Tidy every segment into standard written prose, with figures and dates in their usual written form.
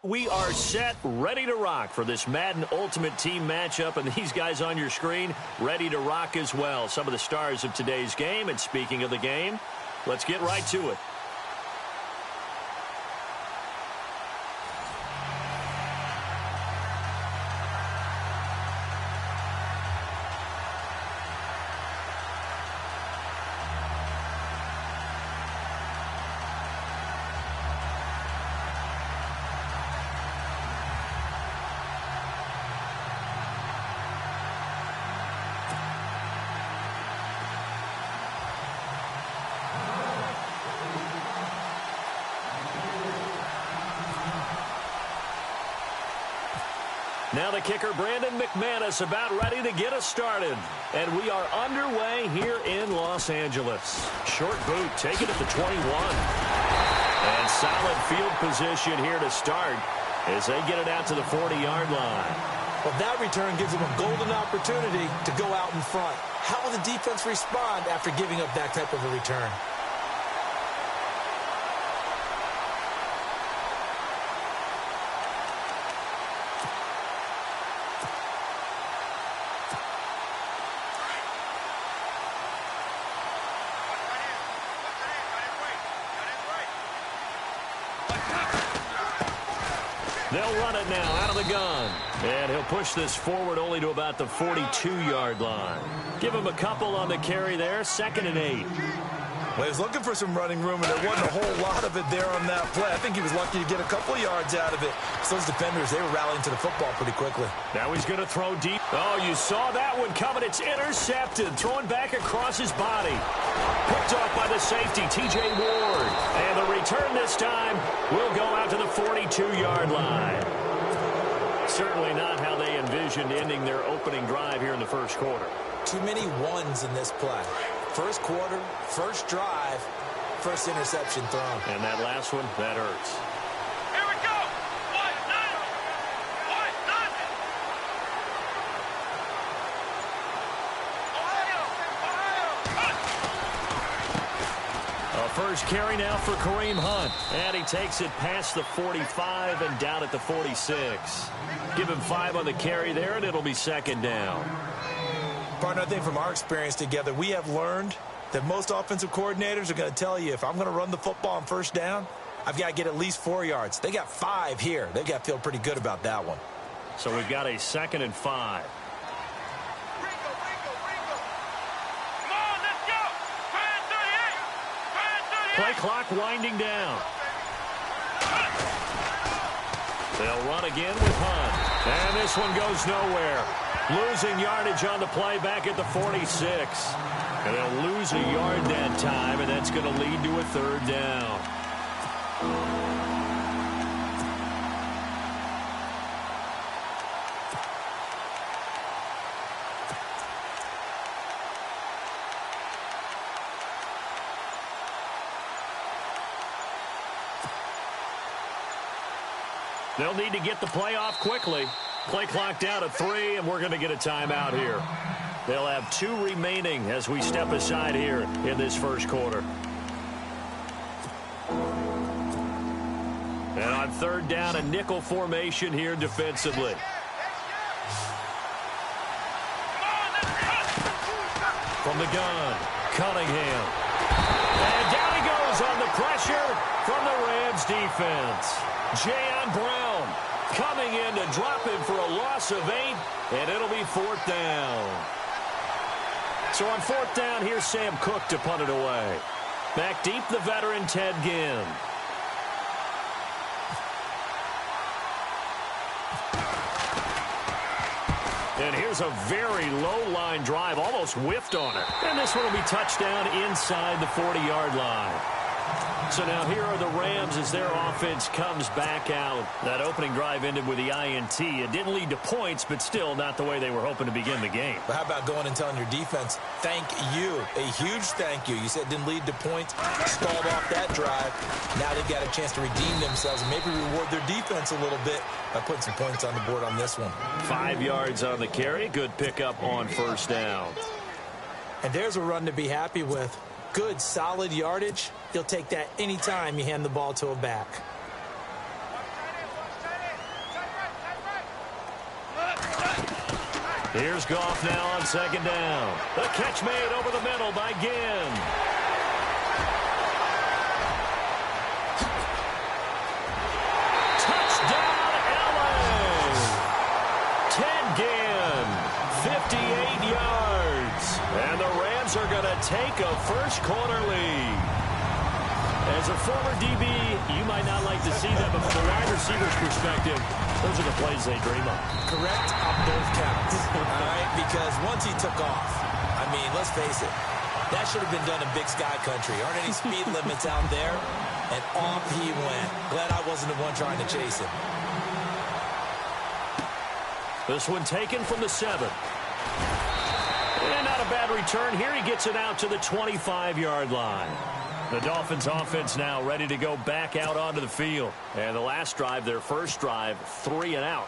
We are set, ready to rock for this Madden Ultimate Team matchup, and these guys on your screen ready to rock as well. Some of the stars of today's game, and speaking of the game, let's get right to it. Now the kicker, Brandon McManus, about ready to get us started. And we are underway here in Los Angeles. Short boot, take it at the 21. And solid field position here to start as they get it out to the 40-yard line. Well, that return gives them a golden opportunity to go out in front. How will the defense respond after giving up that type of a return? They'll run it now out of the gun. And he'll push this forward only to about the 42-yard line. Give him a couple on the carry there. 2nd and 8. Well, he was looking for some running room, and there wasn't a whole lot of it there on that play. I think he was lucky to get a couple of yards out of it. So those defenders, they were rallying to the football pretty quickly. Now he's going to throw deep. Oh, you saw that one coming. It's intercepted. Throwing back across his body. Picked off by the safety, T.J. Ward. And the return this time will go out to the 42-yard line. Certainly not how they envisioned ending their opening drive here in the first quarter. Too many ones in this play. First quarter, first drive, first interception thrown. And that last one, that hurts. Here we go! A first carry now for Kareem Hunt. And he takes it past the 45 and down at the 46. Give him 5 on the carry there, and it'll be 2nd down. Partner, I think from our experience together, we have learned that most offensive coordinators are going to tell you, if I'm going to run the football on first down, I've got to get at least 4 yards. They got 5 here. They've got to feel pretty good about that one. So we've got a 2nd and 5. Come on, let's go! 38! Play clock winding down. They'll run again with Hunt. And this one goes nowhere. Losing yardage on the play back at the 46. And they'll lose a yard that time, and that's going to lead to a 3rd down. They'll need to get the play off quickly. Play clock down to 3, and we're going to get a timeout here. They'll have 2 remaining as we step aside here in this first quarter. And on 3rd down, a nickel formation here defensively. From the gun, Cunningham. And down he goes on the pressure from the Rams defense. Jayon Brown coming in to drop him for a loss of 8, and it'll be 4th down. So on 4th down, here's Sam Cook to punt it away. Back deep, the veteran Ted Ginn. And here's a very low-line drive, almost whiffed on it. And this one will be touchdown inside the 40-yard line. So now here are the Rams as their offense comes back out. That opening drive ended with the INT. It didn't lead to points, but still not the way they were hoping to begin the game. But how about going and telling your defense, thank you, a huge thank you. You said it didn't lead to points, stalled off that drive. Now they've got a chance to redeem themselves and maybe reward their defense a little bit by putting some points on the board on this one. 5 yards on the carry. Good pickup on 1st down. And there's a run to be happy with. Good, solid yardage. You'll take that anytime you hand the ball to a back. Here's Goff now on second down. The catch made over the middle by Ginn. Touchdown, LA! Ted Ginn, 58 yards. And the Rams are going to take a first-quarter lead. As a former DB, you might not like to see that, but from the wide receiver's perspective, those are the plays they dream of. Correct on both counts. All right, because once he took off, I mean, let's face it, that should have been done in Big Sky Country. Aren't any speed limits out there? And off he went. Glad I wasn't the one trying to chase him. This one taken from the 7. And not a bad return here. He gets it out to the 25-yard line. The Dolphins offense now ready to go back out onto the field. And the last drive, their first drive, 3 and out.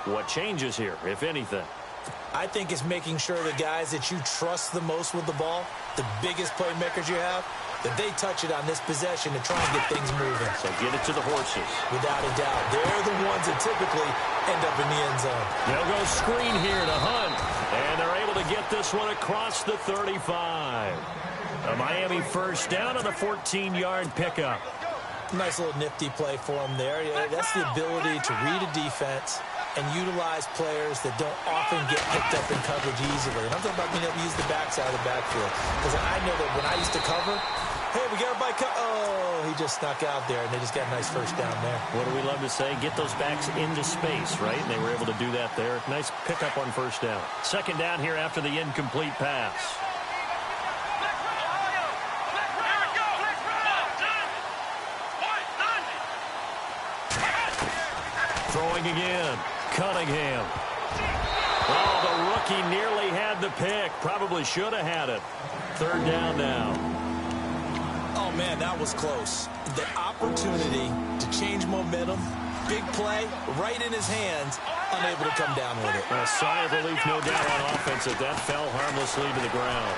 What changes here, if anything? I think it's making sure the guys that you trust the most with the ball, the biggest playmakers you have, that they touch it on this possession to try and get things moving. So get it to the horses. Without a doubt. They're the ones that typically end up in the end zone. They'll go screen here to Hunt. And they're able to get this one across the 35. A Miami first down on a 14-yard pickup. Nice little nifty play for him there. Yeah, that's the ability to read a defense and utilize players that don't often get picked up in coverage easily. And I'm talking about being able to use the backside of the backfield. Because I know that when I used to cover, hey, we got everybody oh, he just snuck out there, and they just got a nice first down there. What do we love to say? Get those backs into space, right? And they were able to do that there. Nice pickup on first down. Second down here after the incomplete pass. Throwing again. Cunningham. Oh, the rookie nearly had the pick. Probably should have had it. Third down now. Oh, man, that was close. The opportunity to change momentum, big play, right in his hands, unable to come down with it. A sigh of relief, no doubt, on offense as that fell harmlessly to the ground.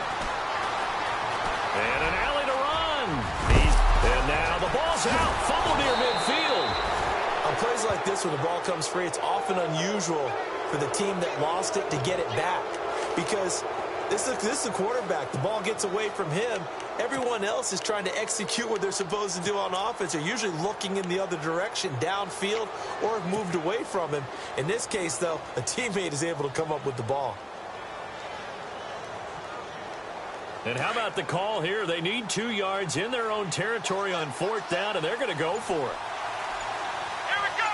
And an alley to run. And now the ball's out. Fumble near midfield. On plays like this where the ball comes free, it's often unusual for the team that lost it to get it back. Because this is the quarterback. The ball gets away from him. Everyone else is trying to execute what they're supposed to do on offense. They're usually looking in the other direction, downfield, or have moved away from him. In this case, though, a teammate is able to come up with the ball. And how about the call here? They need 2 yards in their own territory on fourth down, and they're going to go for it. Here we go.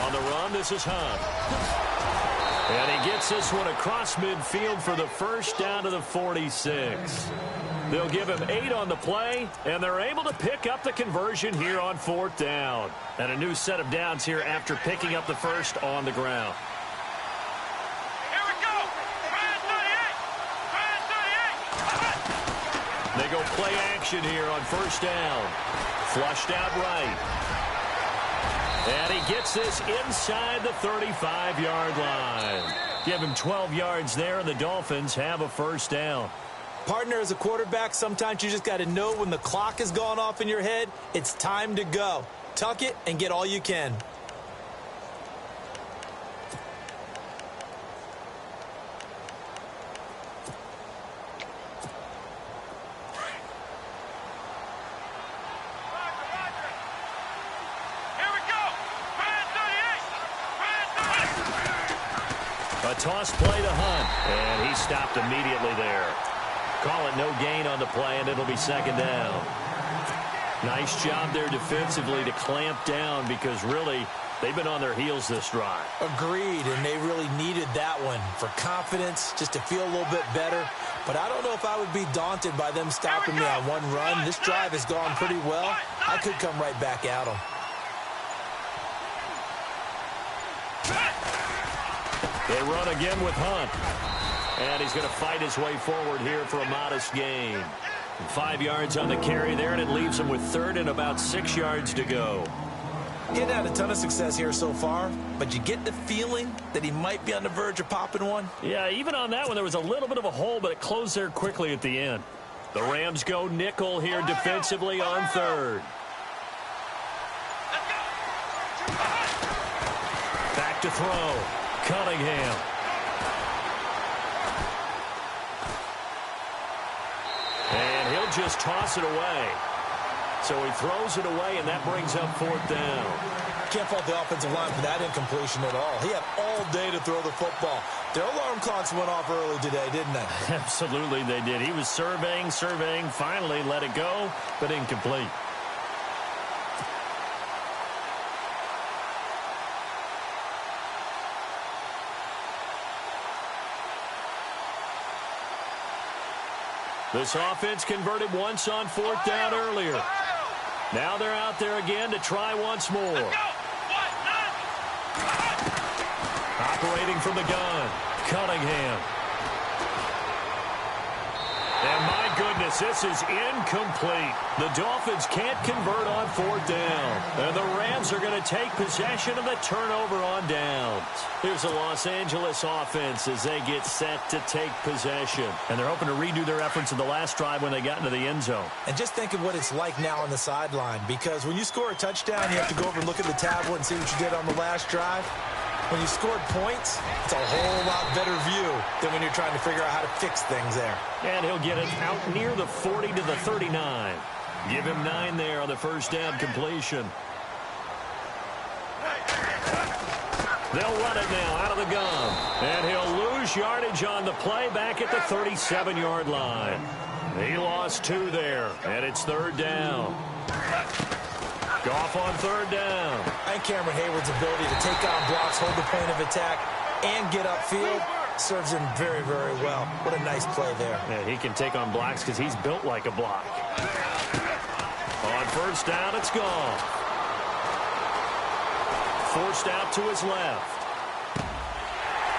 On the run, this is Hunt. And he gets this one across midfield for the first down to the 46. They'll give him 8 on the play, and they're able to pick up the conversion here on fourth down. And a new set of downs here after picking up the first on the ground. They go play action here on first down. Flushed out right. And he gets this inside the 35-yard line. Give him 12 yards there, and the Dolphins have a first down. Partner, as a quarterback, sometimes you just got to know when the clock has gone off in your head, it's time to go. Tuck it and get all you can. A toss play to Hunt, and he stopped immediately there. Call it no gain on the play, and it'll be second down. Nice job there defensively to clamp down because really they've been on their heels this drive. Agreed, and they really needed that one for confidence, just to feel a little bit better. But I don't know if I would be daunted by them stopping me on one run. This drive has gone pretty well. I could come right back at them. They run again with Hunt. And he's going to fight his way forward here for a modest gain. 5 yards on the carry there, and it leaves him with third and about 6 yards to go. Getting had a ton of success here so far, but you get the feeling that he might be on the verge of popping one. Yeah, even on that one, there was a little bit of a hole, but it closed there quickly at the end. The Rams go nickel here defensively on third. Back to throw. Cunningham. And he'll just toss it away. So he throws it away, and that brings up 4th down. Can't fault the offensive line for that incompletion at all. He had all day to throw the football. Their alarm clocks went off early today, didn't they? Absolutely they did. He was surveying, finally let it go, but incomplete. This offense converted once on 4th down earlier. Now they're out there again to try once more. Operating from the gun, Cunningham. And my goodness, this is incomplete. The Dolphins can't convert on 4th down. And the Rams are going to take possession of the turnover on downs. Here's the Los Angeles offense as they get set to take possession. And they're hoping to redo their efforts in the last drive when they got into the end zone. And just think of what it's like now on the sideline. Because when you score a touchdown, you have to go over and look at the tablet and see what you did on the last drive. When you scored points, it's a whole lot better view than when you're trying to figure out how to fix things there. And he'll get it out near the 40 to the 39. Give him 9 there on the first down completion. They'll run it now out of the gun. And he'll lose yardage on the play back at the 37-yard line. He lost 2 there, and it's 3rd down. Goff on 3rd down. And Cameron Hayward's ability to take on blocks, hold the point of attack, and get upfield serves him very, very well. What a nice play there. Yeah, he can take on blocks because he's built like a block. On 1st down, it's gone. Forced out to his left.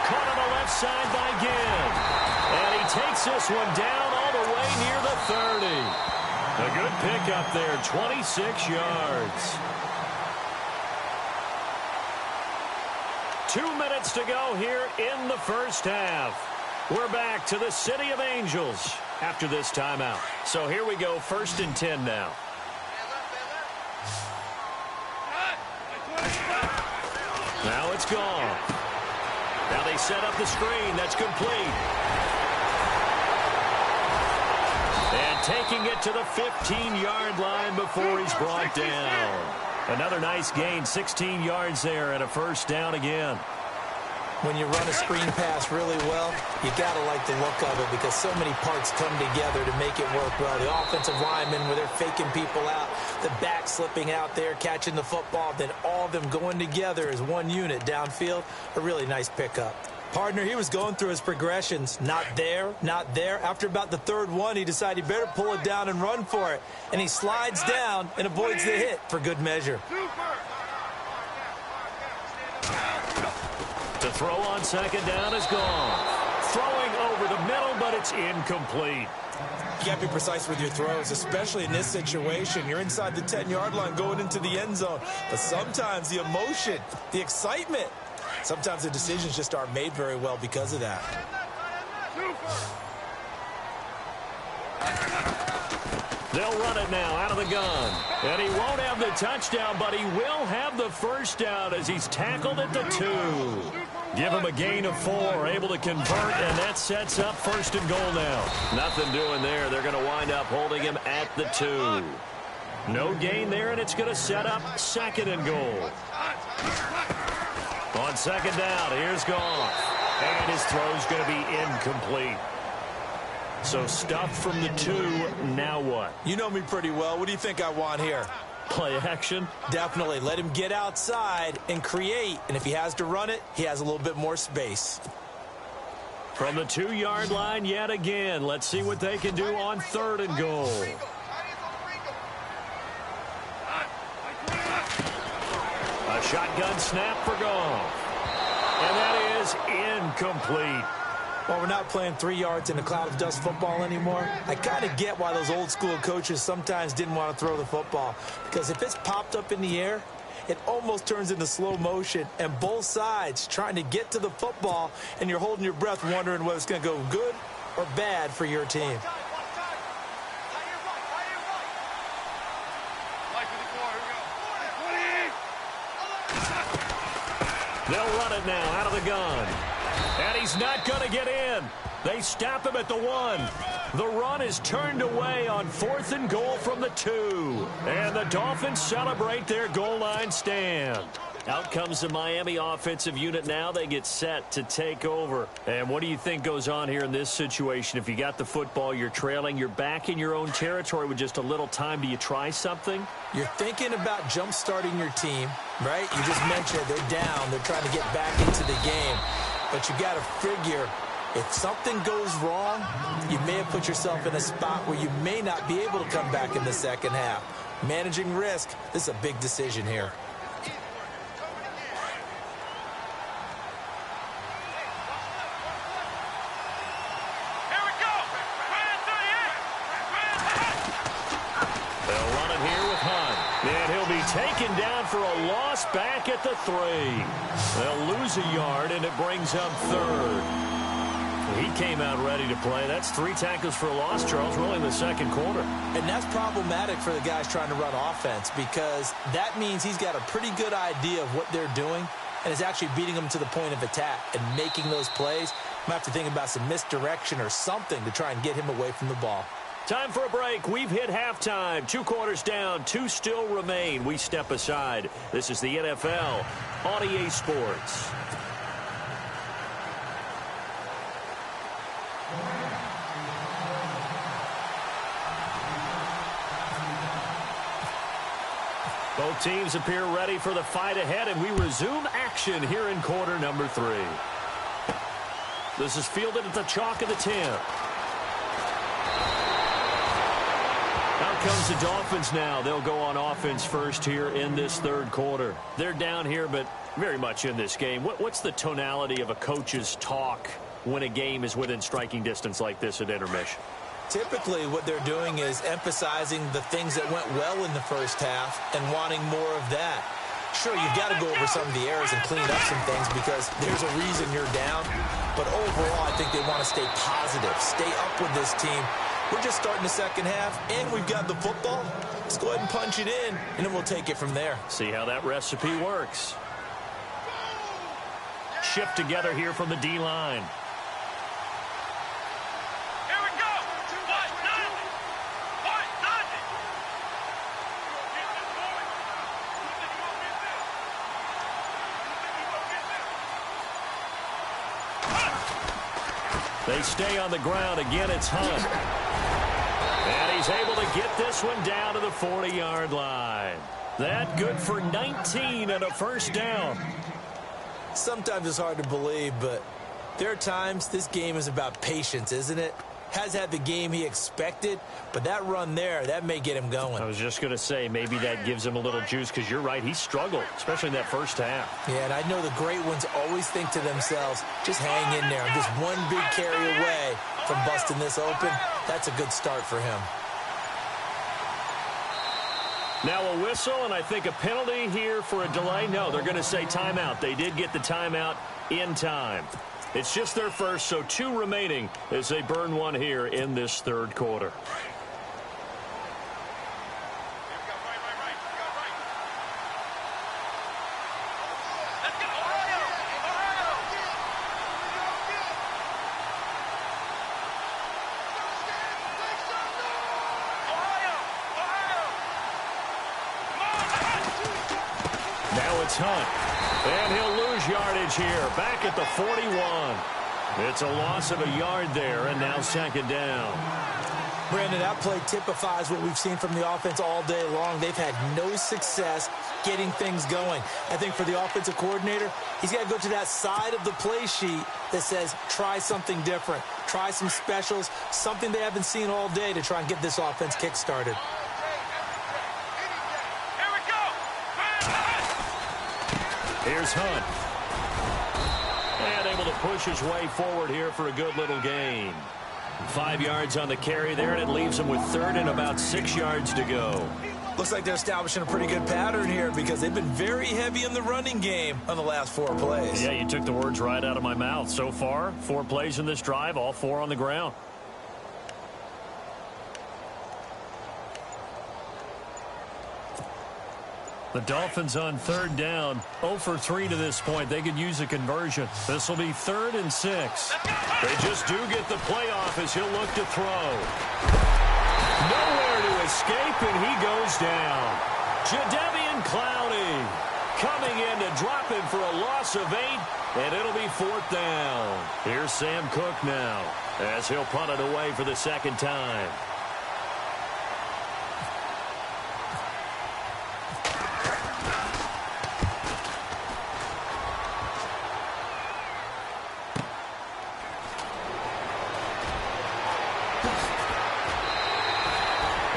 Caught on the left side by Ginn. And he takes this one down all the way near the 30. A good pickup there, 26 yards. 2 minutes to go here in the first half. We're back to the City of Angels after this timeout. So here we go, 1st and 10 now. Now it's gone. Now they set up the screen. That's complete. And taking it to the 15-yard line before he's brought down. Another nice gain, 16 yards there and a 1st down again. When you run a screen pass really well, you got to like the look of it because so many parts come together to make it work well. The offensive linemen, where they're faking people out, the back slipping out there, catching the football, then all of them going together as one unit downfield. A really nice pickup. Partner, he was going through his progressions. Not there, not there. After about the 3rd one, he decided he better pull it down and run for it. And he slides down and avoids the hit for good measure. The throw on 2nd down is gone. Throwing over the middle, but it's incomplete. You got to be precise with your throws, especially in this situation. You're inside the 10-yard line going into the end zone. But sometimes the emotion, the excitement, sometimes the decisions just aren't made very well because of that. They'll run it now out of the gun. And he won't have the touchdown, but he will have the 1st down as he's tackled at the 2. Give him a gain of 4, able to convert, and that sets up 1st and goal now. Nothing doing there. They're going to wind up holding him at the 2. No gain there, and it's going to set up 2nd and goal. On 2nd down, here's Goff. And his throw's going to be incomplete. So stuffed from the 2, now what? You know me pretty well. What do you think I want here? Play action? Definitely. Let him get outside and create. And if he has to run it, he has a little bit more space. From the 2-yard line yet again. Let's see what they can do on 3rd and goal. A shotgun snap for Goff. And that is incomplete. Well, we're not playing 3 yards in a cloud of dust football anymore. I kind of get why those old school coaches sometimes didn't want to throw the football. Because if it's popped up in the air, it almost turns into slow motion. And both sides trying to get to the football, and you're holding your breath wondering whether it's going to go good or bad for your team. They'll run it now out of the gun. And he's not going to get in. They stop him at the 1. The run is turned away on 4th and goal from the 2. And the Dolphins celebrate their goal line stand. Out comes the Miami offensive unit now. They get set to take over. And what do you think goes on here in this situation? If you got the football, you're trailing, you're back in your own territory with just a little time. Do you try something? You're thinking about jump-starting your team, right? You just mentioned it. They're down. They're trying to get back into the game. But you got to figure, if something goes wrong, you may have put yourself in a spot where you may not be able to come back in the second half. Managing risk, this is a big decision here. Taken down for a loss back at the 3. They'll lose a yard, and it brings up 3rd. He came out ready to play. That's 3 tackles for a loss, Charles, really in the second quarter. And that's problematic for the guys trying to run offense because that means he's got a pretty good idea of what they're doing and is actually beating them to the point of attack and making those plays. Might have to think about some misdirection or something to try and get him away from the ball. Time for a break. We've hit halftime. 2 quarters down. 2 still remain. We step aside. This is the NFL on EA Sports. Both teams appear ready for the fight ahead, and we resume action here in quarter number 3. This is fielded at the chalk of the 10. Out comes the Dolphins now. They'll go on offense first here in this third quarter. They're down here, but very much in this game. What's the tonality of a coach's talk when a game is within striking distance like this at intermission? Typically, what they're doing is emphasizing the things that went well in the first half and wanting more of that. Sure, you've got to go over some of the errors and clean up some things because there's a reason you're down. But overall, I think they want to stay positive, stay up with this team. We're just starting the second half, and we've got the football. Let's go ahead and punch it in, and then we'll take it from there. See how that recipe works. Shift together here from the D-line. Here we go. What? Nothing. What? Nothing. They stay on the ground. Again, it's Hunt. And he's able to get this one down to the 40-yard line. That good for 19 and a first down. Sometimes it's hard to believe, but there are times this game is about patience, isn't it? Has had the game he expected, but that run there, that may get him going. I was just going to say, maybe that gives him a little juice because you're right, he struggled, especially in that first half. Yeah, and I know the great ones always think to themselves, just hang in there. I'm just one big carry away from busting this open. That's a good start for him. Now a whistle, and I think a penalty here for a delay. No, they're going to say timeout. They did get the timeout in time. It's just their first, so 2 remaining as they burn one here in this third quarter. Now it's Hunt. And he'll lose yardage here, back at the 41. It's a loss of a yard there, and now second down. Brandon, that play typifies what we've seen from the offense all day long. They've had no success getting things going. I think for the offensive coordinator, he's got to go to that side of the play sheet that says try something different, try some specials, something they haven't seen all day to try and get this offense kick-started. Here's Hunt. And able to push his way forward here for a good little gain. 5 yards on the carry there, and it leaves him with third and about 6 yards to go. Looks like they're establishing a pretty good pattern here because they've been very heavy in the running game on the last 4 plays. Yeah, you took the words right out of my mouth. So far, 4 plays in this drive, all 4 on the ground. The Dolphins on third down, 0 for 3 to this point. They could use a conversion. This will be 3rd and 6. They just do get the playoff as he'll look to throw. Nowhere to escape, and he goes down. Jadeveon Clowney coming in to drop him for a loss of 8, and it'll be 4th down. Here's Sam Cook now as he'll punt it away for the second time.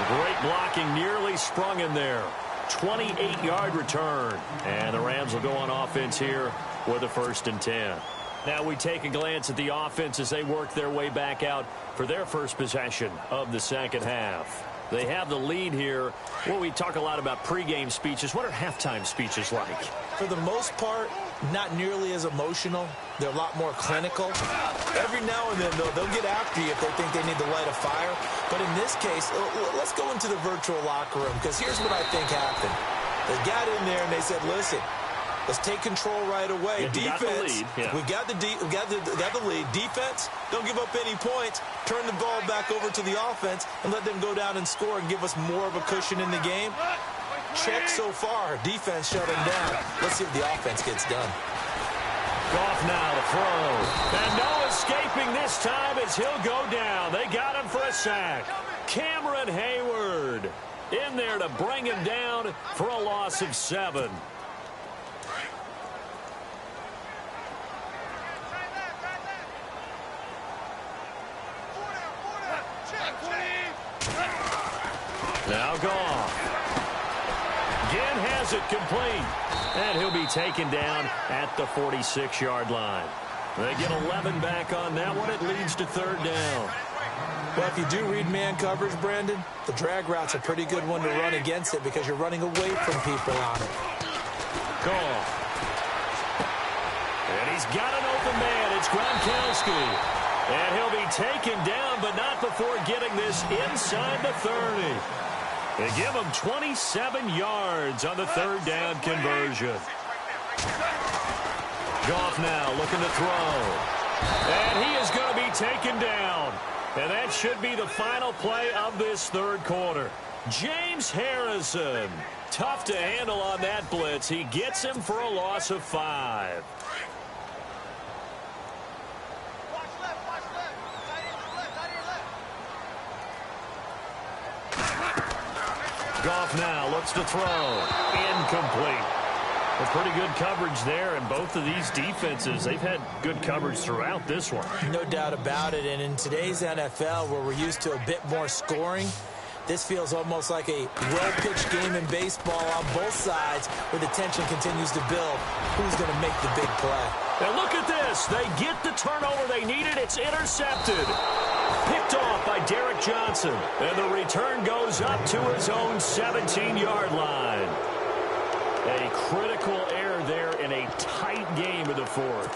Great blocking, nearly sprung in there. 28-yard return. And the Rams will go on offense here with a 1st and 10. Now we take a glance at the offense as they work their way back out for their first possession of the second half. They have the lead here. Well, we talk a lot about pregame speeches. What are halftime speeches like? For the most part, not nearly as emotional. They're a lot more clinical. Every now and then, though, they'll get after you if they think they need to light a fire. But in this case, let's go into the virtual locker room, because here's what I think happened. They got in there and they said, listen, let's take control right away. Defense, we got the lead. Defense, don't give up any points. Turn the ball back over to the offense and let them go down and score and give us more of a cushion in the game. Check so far. Defense shut them down. Let's see if the offense gets done. Goff now to throw. And no escaping this time as he'll go down. They got him for a sack. Cameron Hayward in there to bring him down for a loss of 7. Now Goff. Again has it complete. And he'll be taken down at the 46-yard line. They get 11 back on that one. It leads to 3rd down. Well, if you do read man coverage, Brandon, the drag route's a pretty good one to run against it because you're running away from people on it. Goff. And he's got an open man. It's Gronkowski. And he'll be taken down, but not before getting this inside the 30. They give him 27 yards on the 3rd down conversion. Goff now looking to throw. And he is going to be taken down. And that should be the final play of this 3rd quarter. James Harrison. Tough to handle on that blitz. He gets him for a loss of 5. Goff now looks to throw. Incomplete. A pretty good coverage there, and both of these defenses, they've had good coverage throughout this one. No doubt about it, and in today's NFL, where we're used to a bit more scoring, this feels almost like a well-pitched game in baseball on both sides, where the tension continues to build. Who's going to make the big play? Now look at this. They get the turnover they needed. It's intercepted. Picked off by Derek Johnson. And the return goes up to his own 17-yard line. A critical error there in a tight game of the 4th.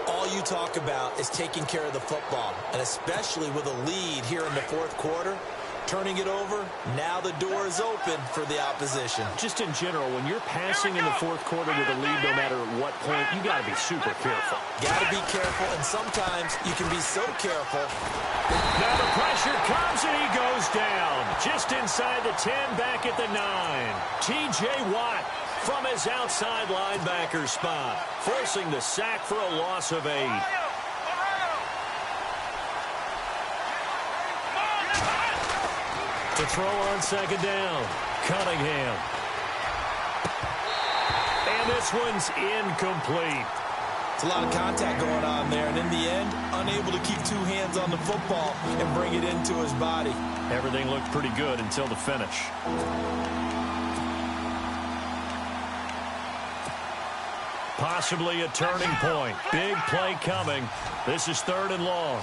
All you talk about is taking care of the football, and especially with a lead here in the 4th quarter. Turning it over, now the door is open for the opposition. Just in general, when you're passing in the 4th quarter with a lead, no matter what point, you got to be super careful. Got to be careful, and sometimes you can be so careful. Now the pressure comes, and he goes down. Just inside the 10, back at the 9. T.J. Watt from his outside linebacker spot, forcing the sack for a loss of 8. To throw on 2nd down, Cunningham. And this one's incomplete. It's a lot of contact going on there, and in the end, unable to keep 2 hands on the football and bring it into his body. Everything looked pretty good until the finish. Possibly a turning point. Big play coming. This is 3rd and long.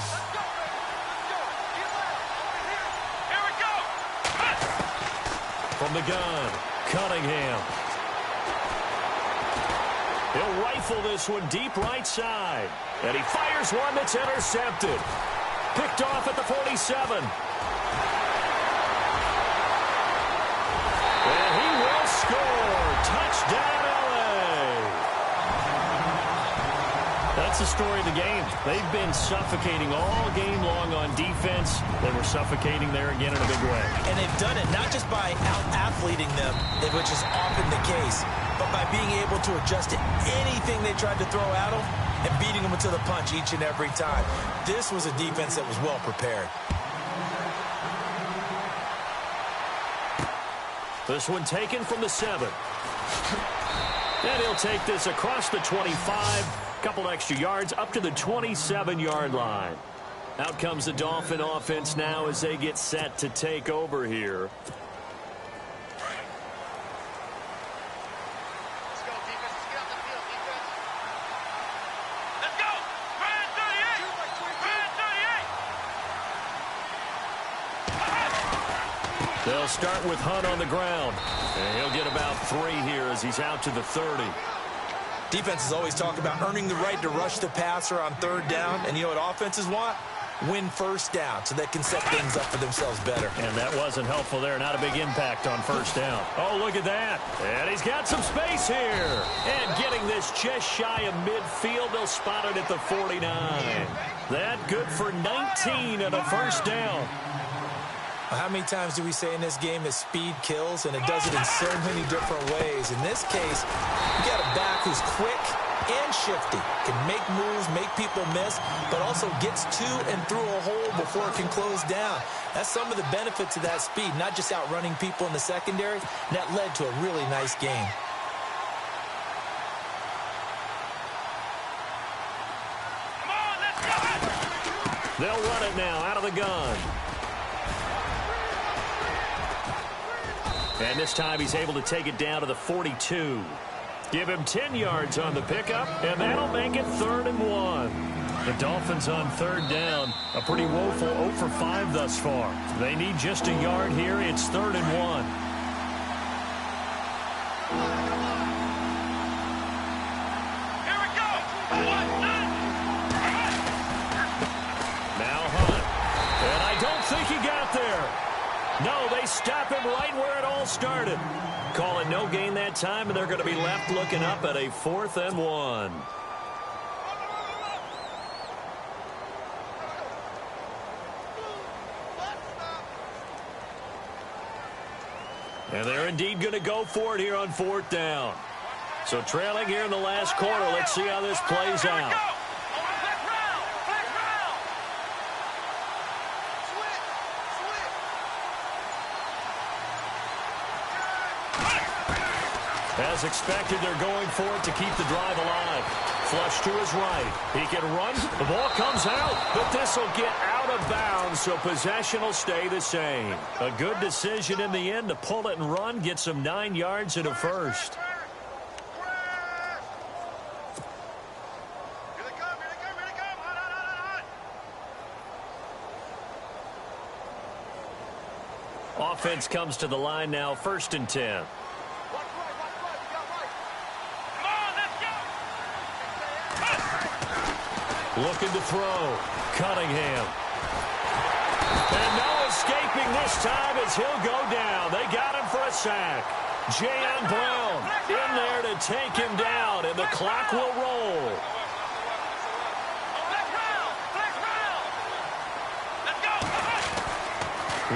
From the gun, Cunningham. He'll rifle this one deep right side. And he fires one that's intercepted. Picked off at the 47. And he will score. Touchdown. the story of the game. They've been suffocating all game long on defense. They were suffocating there again in a big way. And they've done it not just by out-athleting them, which is often the case, but by being able to adjust to anything they tried to throw at them and beating them to the punch each and every time. This was a defense that was well prepared. This one taken from the 7. And he'll take this across the 25. Couple extra yards up to the 27-yard line. Out comes the Dolphin offense now as they get set to take over here. They'll start with Hunt on the ground. And he'll get about 3 here as he's out to the 30. Defenses always talk about earning the right to rush the passer on 3rd down. And you know what offenses want? Win 1st down so they can set things up for themselves better. And that wasn't helpful there. Not a big impact on 1st down. Oh, look at that. And he's got some space here. And getting this just shy of midfield. They'll spot it at the 49. That good for 19 and a 1st down. How many times do we say in this game that speed kills, and it does it in so many different ways? In this case, you got a back who's quick and shifty, can make moves, make people miss, but also gets to and through a hole before it can close down. That's some of the benefits of that speed, not just outrunning people in the secondary. And that led to a really nice game. They'll run it now out of the gun. And this time he's able to take it down to the 42. Give him 10 yards on the pickup, and that'll make it 3rd and 1. The Dolphins on 3rd down. A pretty woeful 0 for 5 thus far. They need just a yard here. It's 3rd and 1. Here we go. Now Hunt. And I don't think he got there. No, they stop him right where it all started. Call it no gain that time, and they're going to be left looking up at a 4th and 1. And they're indeed going to go for it here on 4th down. So trailing here in the last quarter. Let's see how this plays out. As expected, they're going for it to keep the drive alive. Flush to his right. He can run. The ball comes out, but this will get out of bounds, so possession will stay the same. A good decision in the end to pull it and run, get some 9 yards and a 1st. Offense comes to the line now, 1st and 10. Looking to throw. Cunningham. And no escaping this time as he'll go down. They got him for a sack. Jayon Brown in there to take him down, and the clock will roll.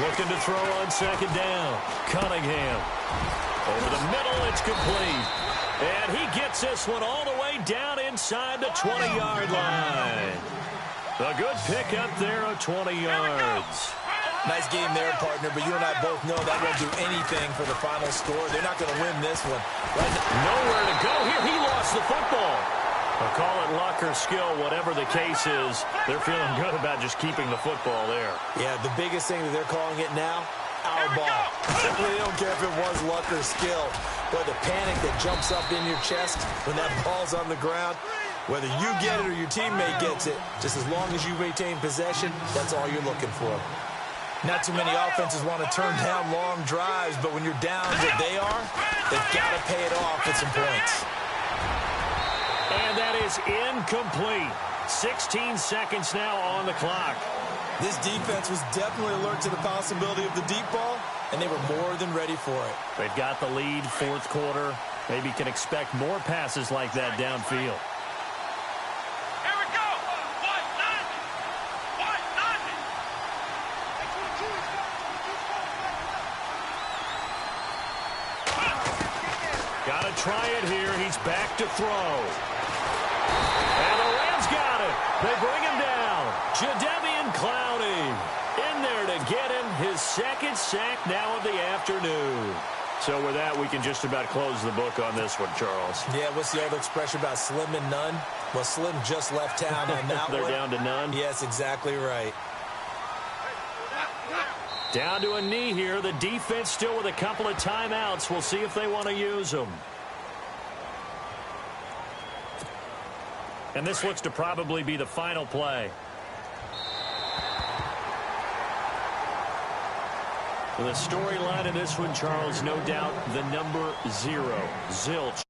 Looking to throw on 2nd down. Cunningham. Over the middle, it's complete. And he gets this one all the way down inside the 20-yard line. A good pickup there of 20 yards. Nice game there, partner, but you and I both know that won't do anything for the final score. They're not going to win this one. Right now, nowhere to go here. He lost the football. I'll call it luck or skill, whatever the case is. They're feeling good about just keeping the football there. Yeah, the biggest thing that they're calling it now, our ball. They don't care if it was luck or skill. But the panic that jumps up in your chest when that ball's on the ground, whether you get it or your teammate gets it, just as long as you retain possession, that's all you're looking for. Not too many offenses want to turn down long drives, but when you're down where they are, they've got to pay it off with some points. And that is incomplete. 16 seconds now on the clock. This defense was definitely alert to the possibility of the deep ball, and they were more than ready for it. They've got the lead, 4th quarter. Maybe can expect more passes like that downfield. Here we Got to try it here. He's back to throw. And the Rams got it. They bring him down. Jadeveon Clowney in there to get him his second sack now of the afternoon. So with that, we can just about close the book on this one, Charles. Yeah, what's the old expression about slim and none? Well, Slim just left town on that They're one. down to none? Yes, exactly right. Down to a knee here. The defense still with a couple of timeouts. We'll see if they want to use them. And this looks to probably be the final play. The storyline of this one, Charles, no doubt the number 0, Zilch.